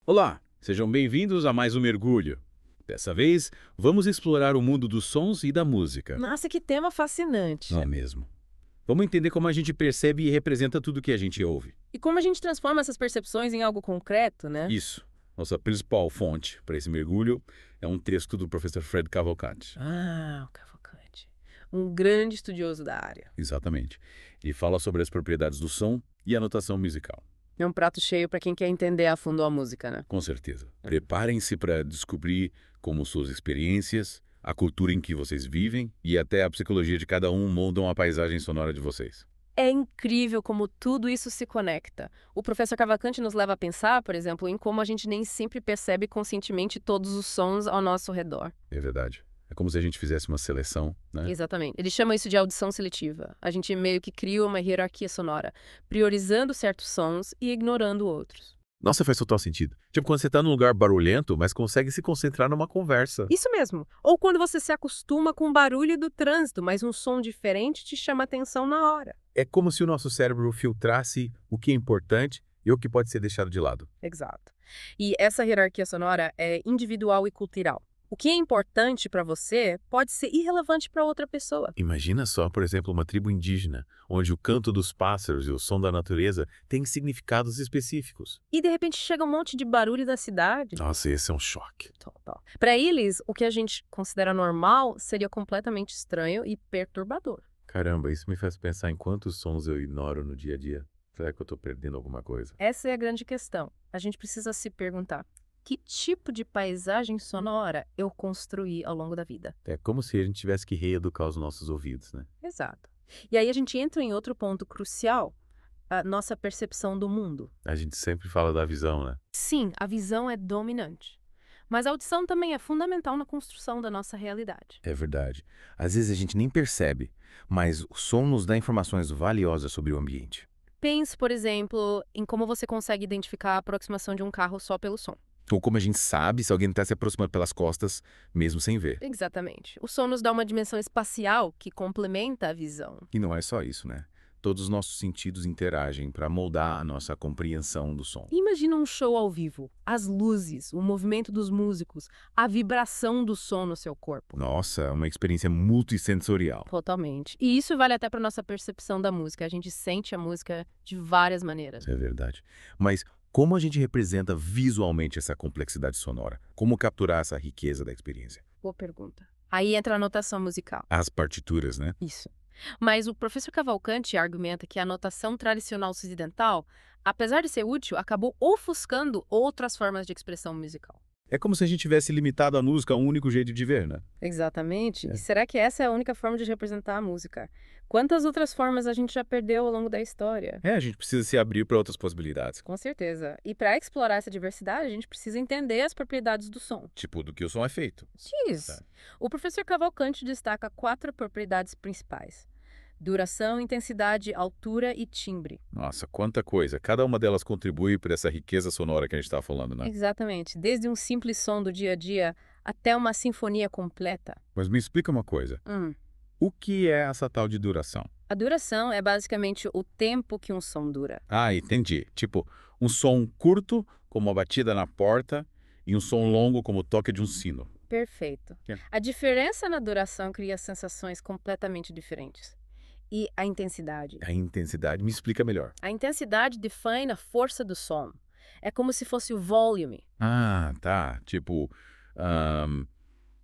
Olá, sejam bem-vindos a mais um mergulho. Dessa vez, vamos explorar o mundo dos sons e da música, Nossa, que tema não fascinante. é mesmo? Vamos entender como a gente percebe e representa tudo que a gente ouve. E como a gente transforma essas percepções em algo concreto, né? Isso. Nossa principal fonte para esse mergulho é um texto do professor Fred Cavalcante. Ah, o Cavalcante. Um grande estudioso da área. Exatamente. Ele fala sobre as propriedades do som e a notação musical. É um prato cheio para quem quer entender a fundo a música, né? Com certeza. Preparem-se para descobrir como suas experiências, a cultura em que vocês vivem e até a psicologia de cada um moldam a paisagem sonora de vocês. É incrível como tudo isso se conecta. O professor Cavalcante nos leva a pensar, por exemplo, em como a gente nem sempre percebe conscientemente todos os sons ao nosso redor. É verdade. É como se a gente fizesse uma seleção, né? Exatamente. Ele chama isso de audição seletiva. A gente meio que cria uma hierarquia sonora, priorizando certos sons e ignorando outros. Nossa, faz total sentido. Tipo quando você tá num lugar barulhento, mas consegue se concentrar numa conversa. Isso mesmo. Ou quando você se acostuma com o barulho do trânsito, mas um som diferente te chama atenção na hora. É como se o nosso cérebro filtrasse o que é importante e o que pode ser deixado de lado. Exato. E essa hierarquia sonora é individual e cultural. O que é importante para você pode ser irrelevante para outra pessoa. Imagina só, por exemplo, uma tribo indígena, onde o canto dos pássaros e o som da natureza têm significados específicos. E de repente chega um monte de barulho da cidade. Nossa, esse é um choque. Total. Para eles, o que a gente considera normal seria completamente estranho e perturbador. Caramba, isso me faz pensar em quantos sons eu ignoro no dia a dia. Será que eu tô perdendo alguma coisa? Essa é a grande questão. A gente precisa se perguntar: que tipo de paisagem sonora eu construí ao longo da vida? É como se a gente tivesse que reeducar os nossos ouvidos, né? Exato. E aí a gente entra em outro ponto crucial, a nossa percepção do mundo. A gente sempre fala da visão, né? Sim, a visão é dominante. Mas a audição também é fundamental na construção da nossa realidade. É verdade. Às vezes a gente nem percebe, mas o som nos dá informações valiosas sobre o ambiente. Pense, por exemplo, em como você consegue identificar a aproximação de um carro só pelo som. Ou como a gente sabe se alguém está se aproximando pelas costas, mesmo sem ver. Exatamente. O som nos dá uma dimensão espacial que complementa a visão. E não é só isso, né? Todos os nossos sentidos interagem para moldar a nossa compreensão do som. Imagina um show ao vivo. As luzes, o movimento dos músicos, a vibração do som no seu corpo. Nossa, é uma experiência multissensorial. Totalmente. E isso vale até para nossa percepção da música. A gente sente a música de várias maneiras. É verdade. Mas como a gente representa visualmente essa complexidade sonora? Como capturar essa riqueza da experiência? Boa pergunta. Aí entra a notação musical. As partituras, né? Isso. Mas o professor Cavalcante argumenta que a notação tradicional ocidental, apesar de ser útil, acabou ofuscando outras formas de expressão musical. É como se a gente tivesse limitado a música a um único jeito de ver, né? Exatamente. E É. será que essa é a única forma de representar a música? Quantas outras formas a gente já perdeu ao longo da história? A gente precisa se abrir para outras possibilidades. Com certeza. E para explorar essa diversidade, a gente precisa entender as propriedades do som. Tipo, do que o som é feito. Diz. Tá. O professor Cavalcante destaca 4 propriedades principais: duração, intensidade, altura e timbre. Nossa, quanta coisa. Cada uma delas contribui para essa riqueza sonora que a gente estava falando, né? Exatamente. Desde um simples som do dia a dia até uma sinfonia completa. Mas me explica uma coisa. Hum. O que é essa tal de duração? A duração é basicamente o tempo que um som dura. Ah, entendi. Tipo, um som curto, como a batida na porta, e um som longo, como o toque de um sino. Perfeito. É. A diferença na duração cria sensações completamente diferentes. E a intensidade? A intensidade me explica melhor. A intensidade define a força do som. É como se fosse o volume. Ah, tá. Tipo, ahn,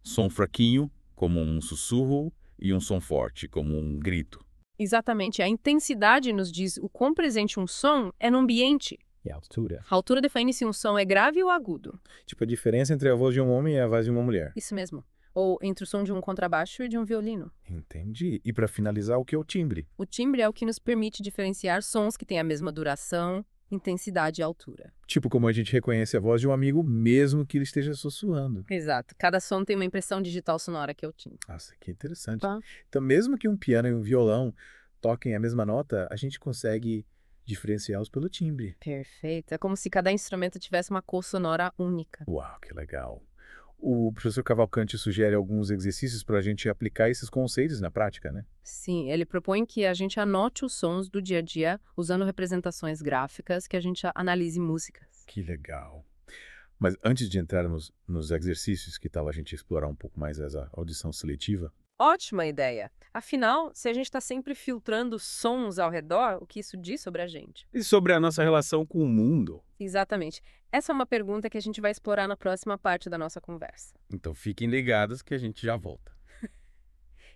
som fraquinho, como um sussurro, e um som forte, como um grito. Exatamente. A intensidade nos diz o quão presente um som é no ambiente. E a altura? A altura define se um som é grave ou agudo. Tipo, a diferença entre a voz de um homem e a voz de uma mulher. Isso mesmo. Ou entre o som de um contrabaixo e de um violino. Entendi. E para finalizar, o que é o timbre? O timbre é o que nos permite diferenciar sons que têm a mesma duração, intensidade e altura. Tipo, como a gente reconhece a voz de um amigo, mesmo que ele esteja sussurrando. Exato. Cada som tem uma impressão digital sonora que é o timbre. Nossa, que interessante. Tá. Então, mesmo que um piano e um violão toquem a mesma nota, a gente consegue diferenciá-los pelo timbre. Perfeito. É como se cada instrumento tivesse uma cor sonora única. Uau, que legal. O professor Cavalcante sugere alguns exercícios para a gente aplicar esses conceitos na prática, né? Sim, ele propõe que a gente anote os sons do dia a dia usando representações gráficas, que a gente analise músicas. Que legal. Mas antes de entrarmos nos exercícios, que tal a gente explorar um pouco mais essa audição seletiva? Ótima ideia. Afinal, se a gente está sempre filtrando sons ao redor, o que isso diz sobre a gente? E sobre a nossa relação com o mundo? Exatamente. Essa é uma pergunta que a gente vai explorar na próxima parte da nossa conversa. Então fiquem ligados que a gente já volta.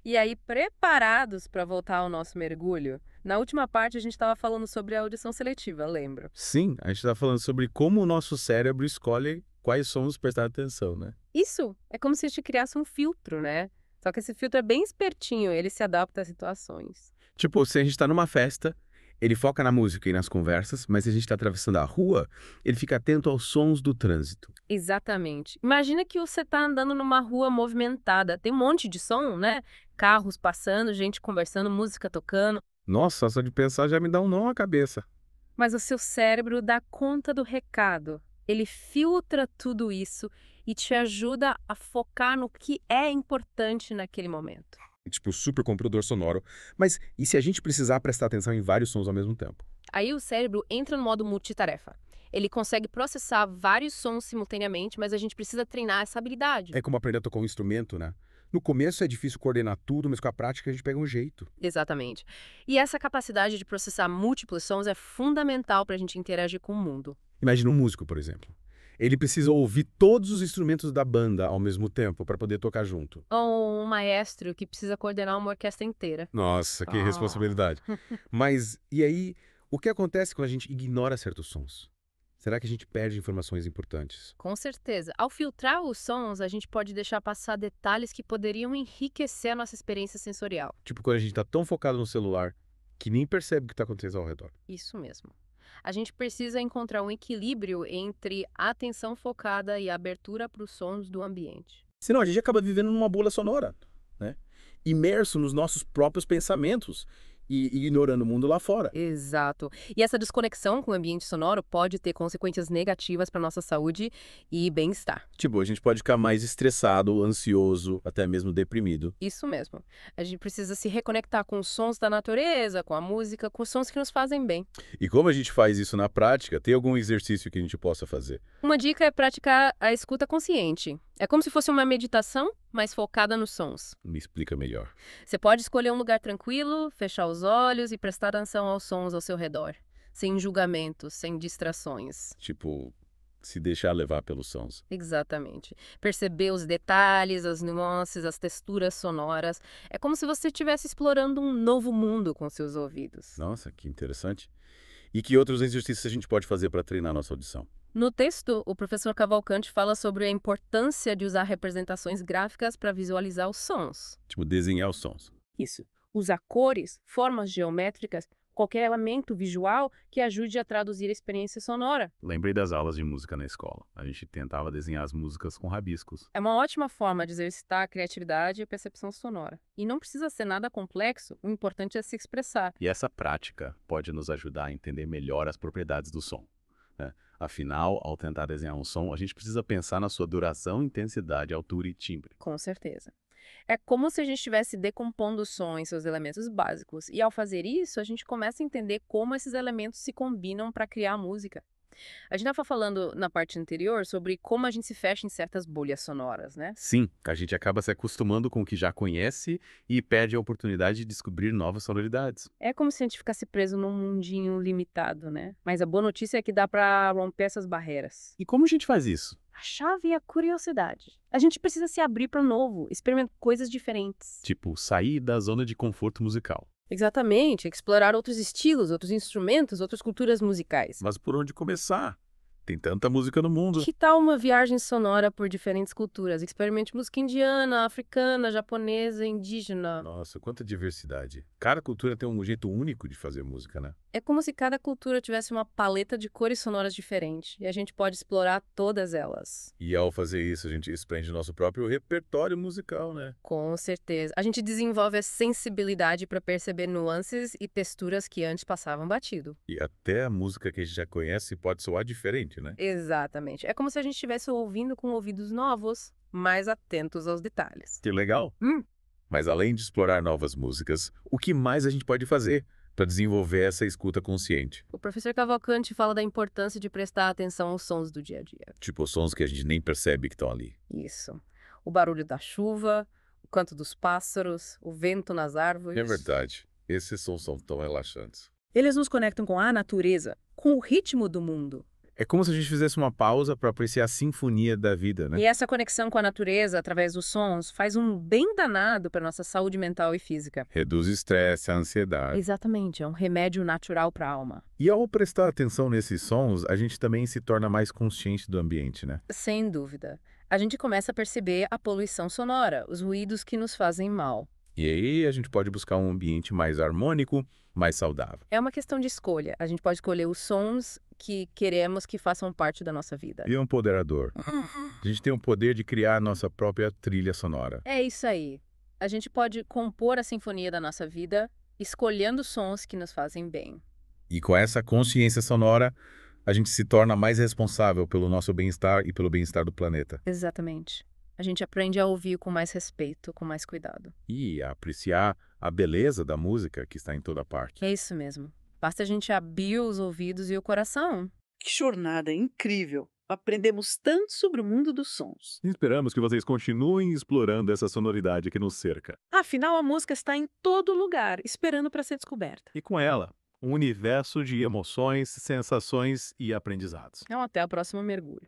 E aí, preparados para voltar ao nosso mergulho? Na última parte a gente estava falando sobre a audição seletiva, lembra? Sim, a gente está falando sobre como o nosso cérebro escolhe quais sons prestar atenção, né? Isso é como se a gente criasse um filtro, né? Só que esse filtro é bem espertinho, ele se adapta às situações. Tipo, se a gente está numa festa, ele foca na música e nas conversas, mas se a gente está atravessando a rua, ele fica atento aos sons do trânsito. Exatamente. Imagina que você está andando numa rua movimentada, tem um monte de som, né? Carros passando, gente conversando, música tocando. Nossa, só de pensar já me dá um nó na cabeça. Mas o seu cérebro dá conta do recado. Ele filtra tudo isso e te ajuda a focar no que é importante naquele momento. Tipo, super computador sonoro. Mas e se a gente precisar prestar atenção em vários sons ao mesmo tempo? Aí o cérebro entra no modo multitarefa. Ele consegue processar vários sons simultaneamente, mas a gente precisa treinar essa habilidade. É como aprender a tocar um instrumento, né? No começo é difícil coordenar tudo, mas com a prática a gente pega um jeito. Exatamente. E essa capacidade de processar múltiplos sons é fundamental para a gente interagir com o mundo. Imagina um músico, por exemplo. Ele precisa ouvir todos os instrumentos da banda ao mesmo tempo para poder tocar junto. Ou um maestro que precisa coordenar uma orquestra inteira. Nossa, que Ah. responsabilidade. Mas e aí, o que acontece quando a gente ignora certos sons? Será que a gente perde informações importantes? Com certeza. Ao filtrar os sons, a gente pode deixar passar detalhes que poderiam enriquecer a nossa experiência sensorial. Tipo quando a gente está tão focado no celular que nem percebe o que está acontecendo ao redor. Isso mesmo. A gente precisa encontrar um equilíbrio entre a atenção focada e a abertura para os sons do ambiente. Senão a gente acaba vivendo numa bolha sonora, né? Imerso nos nossos próprios pensamentos e ignorando o mundo lá fora. Exato. E essa desconexão com o ambiente sonoro pode ter consequências negativas para nossa saúde e bem-estar. Tipo, a gente pode ficar mais estressado, ansioso, até mesmo deprimido. Isso mesmo. A gente precisa se reconectar com os sons da natureza, com a música, com os sons que nos fazem bem. E como a gente faz isso na prática, tem algum exercício que a gente possa fazer? Uma dica é praticar a escuta consciente. É como se fosse uma meditação, mas focada nos sons. Me explica melhor. Você pode escolher um lugar tranquilo, fechar os olhos e prestar atenção aos sons ao seu redor, sem julgamentos, sem distrações. Tipo, se deixar levar pelos sons. Exatamente. Perceber os detalhes, as nuances, as texturas sonoras. É como se você estivesse explorando um novo mundo com seus ouvidos. Nossa, que interessante. E que outros exercícios a gente pode fazer para treinar nossa audição? No texto, o professor Cavalcante fala sobre a importância de usar representações gráficas para visualizar os sons. Tipo, desenhar os sons. Isso. Usar cores, formas geométricas, qualquer elemento visual que ajude a traduzir a experiência sonora. Lembrei das aulas de música na escola. A gente tentava desenhar as músicas com rabiscos. É uma ótima forma de exercitar a criatividade e a percepção sonora. E não precisa ser nada complexo, o importante é se expressar. E essa prática pode nos ajudar a entender melhor as propriedades do som, né? Afinal, ao tentar desenhar um som, a gente precisa pensar na sua duração, intensidade, altura e timbre. Com certeza. É como se a gente estivesse decompondo o som em seus elementos básicos. E ao fazer isso, a gente começa a entender como esses elementos se combinam para criar a música. A gente estava falando na parte anterior sobre como a gente se fecha em certas bolhas sonoras, né? Sim, a gente acaba se acostumando com o que já conhece e perde a oportunidade de descobrir novas sonoridades. É como se a gente ficasse preso num mundinho limitado, né? Mas a boa notícia é que dá para romper essas barreiras. E como a gente faz isso? A chave é a curiosidade. A gente precisa se abrir para o novo, experimentar coisas diferentes. Tipo, sair da zona de conforto musical. Exatamente, explorar outros estilos, outros instrumentos, outras culturas musicais. Mas por onde começar? Tem tanta música no mundo. Que tal uma viagem sonora por diferentes culturas? Experimente música indiana, africana, japonesa, indígena. Nossa, quanta diversidade. Cada cultura tem um jeito único de fazer música, né? É como se cada cultura tivesse uma paleta de cores sonoras diferente, e a gente pode explorar todas elas. E ao fazer isso, a gente expande nosso próprio repertório musical, né? Com certeza. A gente desenvolve a sensibilidade para perceber nuances e texturas que antes passavam batido. E até a música que a gente já conhece pode soar diferente, né? Exatamente. É como se a gente estivesse ouvindo com ouvidos novos, mais atentos aos detalhes. Que legal. Mas além de explorar novas músicas, o que mais a gente pode fazer para desenvolver essa escuta consciente. O professor Cavalcanti fala da importância de prestar atenção aos sons do dia a dia. Tipo sons que a gente nem percebe que estão ali. Isso. O barulho da chuva, o canto dos pássaros, o vento nas árvores. É verdade. Esses sons são tão relaxantes. Eles nos conectam com a natureza, com o ritmo do mundo. É como se a gente fizesse uma pausa para apreciar a sinfonia da vida, né? E essa conexão com a natureza, através dos sons, faz um bem danado para nossa saúde mental e física. Reduz o estresse, a ansiedade. Exatamente, é um remédio natural para a alma. E ao prestar atenção nesses sons, a gente também se torna mais consciente do ambiente, né? Sem dúvida. A gente começa a perceber a poluição sonora, os ruídos que nos fazem mal. E aí a gente pode buscar um ambiente mais harmônico, mais saudável. É uma questão de escolha. A gente pode escolher os sons que queremos que façam parte da nossa vida. E um empoderador. A gente tem o poder de criar a nossa própria trilha sonora. É isso aí. A gente pode compor a sinfonia da nossa vida escolhendo sons que nos fazem bem. E com essa consciência sonora, a gente se torna mais responsável pelo nosso bem-estar e pelo bem-estar do planeta. Exatamente. A gente aprende a ouvir com mais respeito, com mais cuidado. E a apreciar a beleza da música que está em toda parte. É isso mesmo. Basta a gente abrir os ouvidos e o coração. Que jornada incrível! Aprendemos tanto sobre o mundo dos sons. Esperamos que vocês continuem explorando essa sonoridade que nos cerca. Afinal, a música está em todo lugar, esperando para ser descoberta. E com ela, um universo de emoções, sensações e aprendizados. Então, até o próximo mergulho.